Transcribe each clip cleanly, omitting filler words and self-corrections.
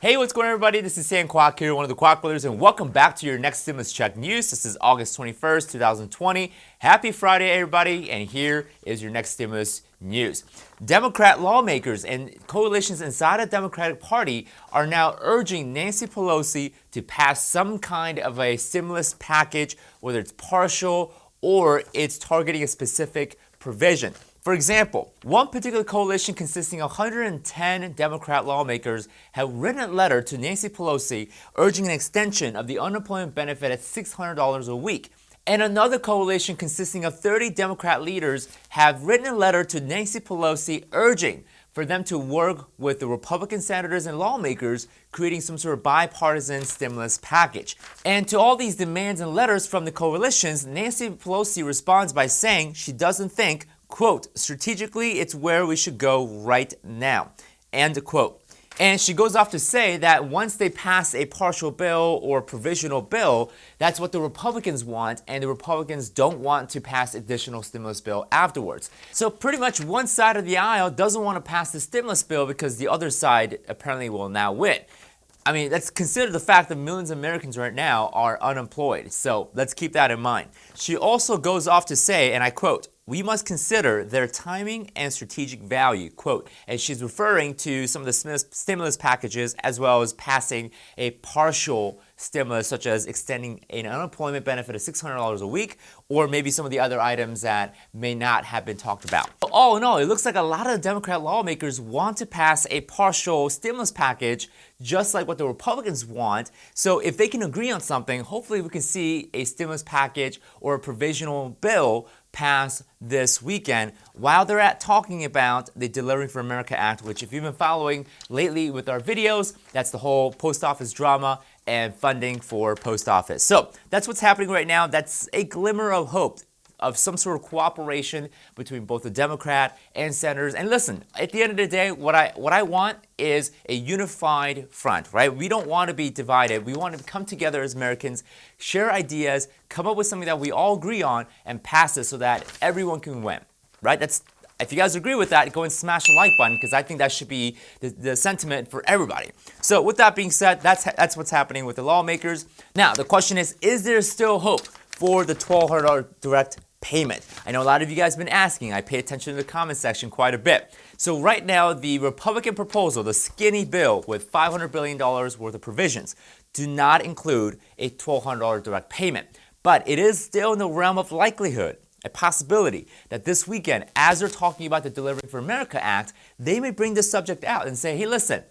Hey, what's going on, everybody? This is Sam Kwok here, one of the Kwok Brothers, and welcome back to your next stimulus check news. This is August 21st, 2020. Happy Friday, everybody, and here is your next stimulus news. Democrat lawmakers and coalitions inside the Democratic Party are now urging Nancy Pelosi to pass some kind of a stimulus package, whether it's partial or it's targeting a specific provision. For example, one particular coalition consisting of 110 Democrat lawmakers have written a letter to Nancy Pelosi urging an extension of the unemployment benefit at $600 a week. And another coalition consisting of 30 Democrat leaders have written a letter to Nancy Pelosi urging for them to work with the Republican senators and lawmakers creating some sort of bipartisan stimulus package. And to all these demands and letters from the coalitions, Nancy Pelosi responds by saying she doesn't think, quote, strategically, it's where we should go right now, end quote. And she goes off to say that once they pass a partial bill or provisional bill, that's what the Republicans want, and the Republicans don't want to pass additional stimulus bill afterwards. So pretty much one side of the aisle doesn't want to pass the stimulus bill because the other side apparently will now win. I mean, let's consider the fact that millions of Americans right now are unemployed. So let's keep that in mind. She also goes off to say, and I quote, "We must consider their timing and strategic value," quote, and she's referring to some of the stimulus packages as well as passing a partial stimulus, such as extending an unemployment benefit of $600 a week, or maybe some of the other items that may not have been talked about. All in all, it looks like a lot of Democrat lawmakers want to pass a partial stimulus package, just like what the Republicans want. So if they can agree on something, hopefully we can see a stimulus package or a provisional bill pass this weekend while they're talking about the Delivering for America Act, which if you've been following lately with our videos, that's the whole post office drama and funding for post office. So that's what's happening right now. That's a glimmer of hope of some sort of cooperation between both the Democrat and senators. And listen, at the end of the day, what I want is a unified front, right? We don't want to be divided. We want to come together as Americans, share ideas, come up with something that we all agree on, and pass it so that everyone can win, right? If you guys agree with that, go and smash the like button, because I think that should be the sentiment for everybody. So with that being said, that's what's happening with the lawmakers. Now, the question is there still hope for the $1,200 direct payment? I know a lot of you guys have been asking. I pay attention to the comment section quite a bit. So right now, the Republican proposal, the skinny bill with $500 billion worth of provisions, do not include a $1,200 direct payment. But it is still in the realm of likelihood, a possibility that this weekend, as they're talking about the Delivering for America Act, they may bring this subject out and say, hey, listen,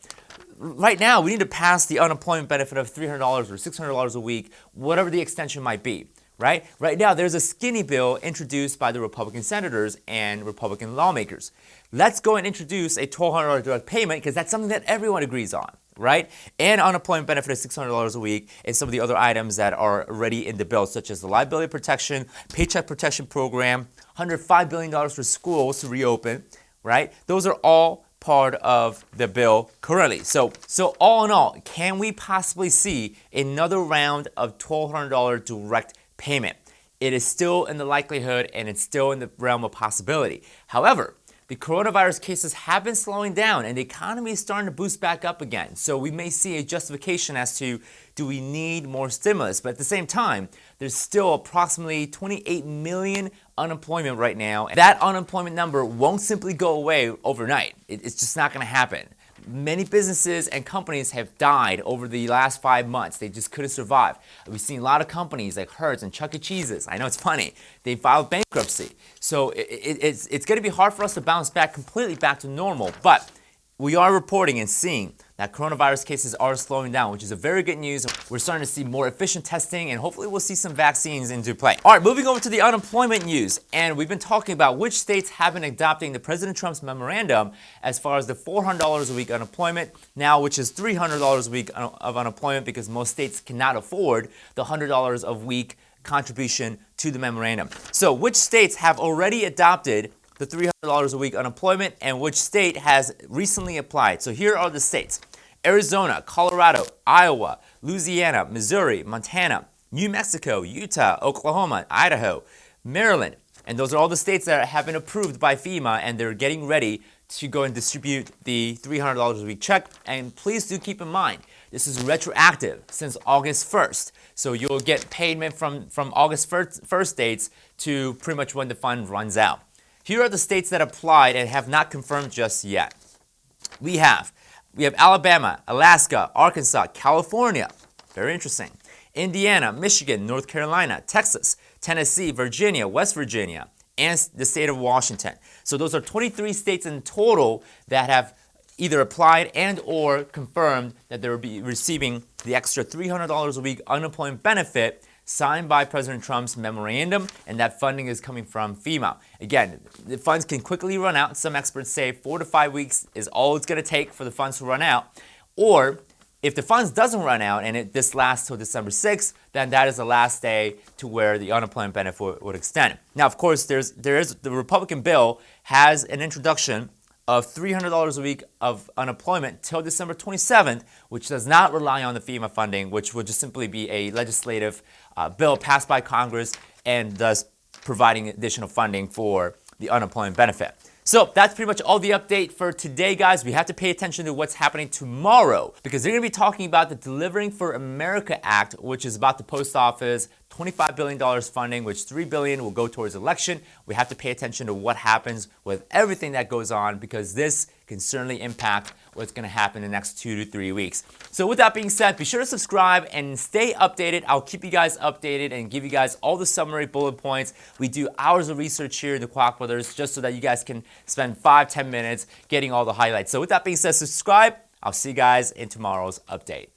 right now we need to pass the unemployment benefit of $300 or $600 a week, whatever the extension might be. Right now, there's a skinny bill introduced by the Republican senators and Republican lawmakers. Let's go and introduce a $1,200 direct payment, because that's something that everyone agrees on, right? And unemployment benefit of $600 a week, and some of the other items that are already in the bill, such as the liability protection, paycheck protection program, $105 billion for schools to reopen, right? Those are all part of the bill currently. So all in all, can we possibly see another round of $1,200 direct payment? It is still in the likelihood, and it's still in the realm of possibility. However, the coronavirus cases have been slowing down, and the economy is starting to boost back up again. So we may see a justification as to, do we need more stimulus? But at the same time, there's still approximately 28 million unemployment right now. And that unemployment number won't simply go away overnight. It's just not going to happen. Many businesses and companies have died over the last 5 months. They just couldn't survive. We've seen a lot of companies like Hertz and Chuck E. Cheese's. I know it's funny. They filed bankruptcy. So it's going to be hard for us to bounce back completely back to normal. But we are reporting and seeing that coronavirus cases are slowing down, which is a very good news. We're starting to see more efficient testing, and hopefully we'll see some vaccines into play. All right, moving over to the unemployment news. And we've been talking about which states have been adopting the President Trump's memorandum as far as the $400 a week unemployment now, which is $300 a week of unemployment, because most states cannot afford the $100 a week contribution to the memorandum. So which states have already adopted the $300 a week unemployment, and which state has recently applied? So here are the states: Arizona, Colorado, Iowa, Louisiana, Missouri, Montana, New Mexico, Utah, Oklahoma, Idaho, Maryland. And those are all the states that have been approved by FEMA, and they're getting ready to go and distribute the $300 a week check. And please do keep in mind, this is retroactive since August 1st. So you'll get payment from August 1st dates to pretty much when the fund runs out. Here are the states that applied and have not confirmed just yet. We have Alabama, Alaska, Arkansas, California. Very interesting. Indiana, Michigan, North Carolina, Texas, Tennessee, Virginia, West Virginia, and the state of Washington. So those are 23 states in total that have either applied and or confirmed that they will be receiving the extra $300 a week unemployment benefit signed by President Trump's memorandum, and that funding is coming from FEMA. Again, the funds can quickly run out. Some experts say 4 to 5 weeks is all it's going to take for the funds to run out. Or if the funds doesn't run out and this lasts till December 6th, then that is the last day to where the unemployment benefit would extend. Now, of course, the Republican bill has an introduction of $300 a week of unemployment till December 27th, which does not rely on the FEMA funding, which would just simply be a legislative bill passed by Congress and thus providing additional funding for the unemployment benefit. So that's pretty much all the update for today, guys. We have to pay attention to what's happening tomorrow because they're going to be talking about the Delivering for America Act, which is about the post office, $25 billion funding, which $3 billion will go towards election. We have to pay attention to what happens with everything that goes on because this can certainly impact what's going to happen in the next 2 to 3 weeks. So with that being said, be sure to subscribe and stay updated. I'll keep you guys updated and give you guys all the summary bullet points. We do hours of research here in the Kwok Brothers just so that you guys can spend 5-10 minutes getting all the highlights. So with that being said, subscribe. I'll see you guys in tomorrow's update.